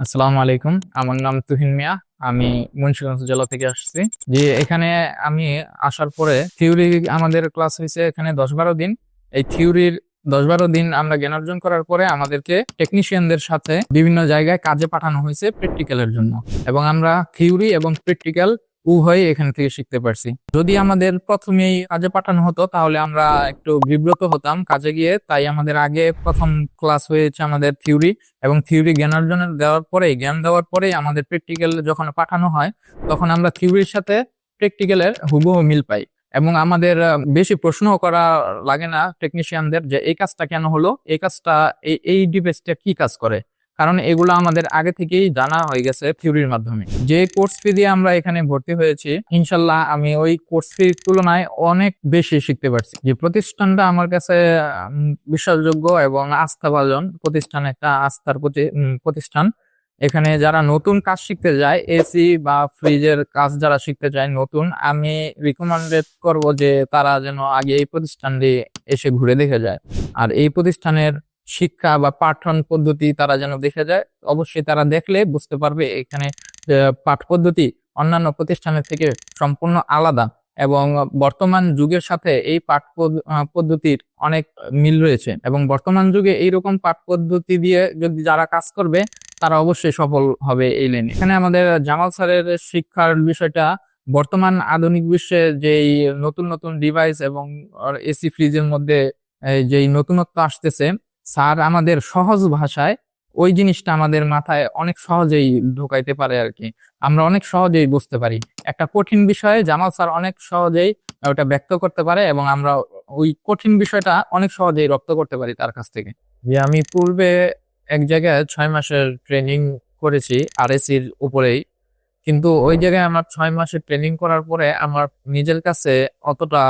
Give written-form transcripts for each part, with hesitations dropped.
আসসালামু আলাইকুম। আমার নাম তুহিন মিয়া। আমি মুন্সিগঞ্জ জেলা থেকে আসছি। যে এখানে আমি আসার পরে থিওরি আমাদের ক্লাস হয়েছে এখানে 10-12 দিন। এই থিওরির 10-12 দিন আমরা জ্ঞান অর্জন করার পরে আমাদেরকে টেকনিশিয়ানদের সাথে বিভিন্ন জায়গায় কাজে পাঠানো হয়েছে প্র্যাকটিক্যালের জন্য, এবং আমরা থিওরি এবং প্র্যাকটিক্যাল উভয়ই এখান থেকে শিখতে পারছি। যদি আমাদের প্রথমেই কাজে পাঠানো হতো তাহলে আমরা একটু বিব্রত হতাম কাজে গিয়ে, তাই আমাদের আগে প্রথম ক্লাস হয়েছে আমাদের থিওরি, এবং থিওরি জ্ঞান অর্জনের জ্ঞান দেওয়ার পরেই আমাদের প্র্যাকটিক্যাল যখন পাঠানো হয় তখন আমরা থিওরির সাথে প্র্যাকটিক্যালের হুবহু মিল পাই, এবং আমাদের বেশি প্রশ্ন করা লাগে না টেকনিশিয়ানদের যে এই কাজটা কেন হলো, এই কাজটা এই ডিভাইসটা কি কাজ করে, কারণ এগুলো আমাদের আগে থেকেই জানা হয়ে গেছে থিওরির মাধ্যমে। যে কোর্স ফি দিয়ে আমরা এখানে ভর্তি হয়েছি, ইনশাল্লাহ আমি ওই কোর্স ফির তুলনায় অনেক বেশি শিখতে পারছি। যে প্রতিষ্ঠানটা আমার কাছে বিশ্বাসযোগ্য এবং আস্থাভাজন প্রতিষ্ঠান, একটা আস্থার প্রতিষ্ঠান। এখানে যারা নতুন কাজ শিখতে যায়, এসি বা ফ্রিজের কাজ যারা শিখতে চায় নতুন, আমি রিকমেন্ডেড করব যে তারা যেন আগে এই প্রতিষ্ঠানটি এসে ঘুরে দেখে যায়, আর এই প্রতিষ্ঠানের শিক্ষা বা পাঠন পদ্ধতি তারা যেন দেখে যায়। অবশ্যই তারা দেখলে বুঝতে পারবে এখানে পাঠ পদ্ধতি অন্যান্য প্রতিষ্ঠানের থেকে সম্পূর্ণ আলাদা, এবং বর্তমান যুগের সাথে এই পদ্ধতির অনেক মিল রয়েছে, এবং বর্তমান যুগে এইরকম পাঠ পদ্ধতি দিয়ে যদি যারা কাজ করবে তারা অবশ্যই সফল হবে এই লাইনে। এখানে আমাদের জামাল স্যারের শিক্ষার বিষয়টা বর্তমান আধুনিক বিশ্বে যেই নতুন নতুন ডিভাইস এবং এসি ফ্রিজের মধ্যে যেই নতুনত্ব আসতেছে, স্যার আমাদের সহজ ভাষায় ওই জিনিসটা আমাদের মাথায় অনেক সহজেই ঢোকাইতে পারে আর কি। আমরা অনেক সহজেই বুঝতে পারি একটা কঠিন বিষয়ে জামাল স্যার অনেক সহজেই ওটা ব্যক্ত করতে পারে, এবং আমরা ওই কঠিন বিষয়টা অনেক সহজেই রপ্ত করতে পারি তার কাছ থেকে। যে আমি পূর্বে এক জায়গায় 6 মাসের ট্রেনিং করেছি আরএসির উপরেই, কিন্তু ওই জায়গায় আমার 6 মাসের ট্রেনিং করার পরে আমার নিজের কাছে অতটা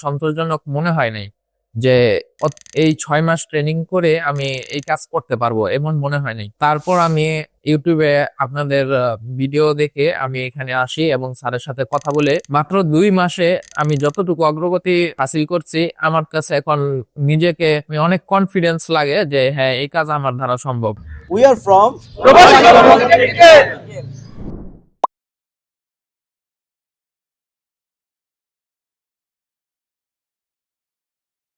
সন্তোষজনক মনে হয় নাই যে এই 6 মাস ট্রেনিং করে আমি এই কাজ করতে পারবো, এমন মনে হয় নাই। তারপর আমি ইউটিউবে আপনাদের ভিডিও দেখে আমি এখানে আসি, এবং স্যারের সাথে কথা বলে মাত্র 2 মাসে আমি যতটুকু অগ্রগতি হাসিল করছি, আমার কাছে এখন নিজেকে অনেক কনফিডেন্স লাগে যে হ্যাঁ, এই কাজ আমার দ্বারা সম্ভব। We are from Prabhas Technical.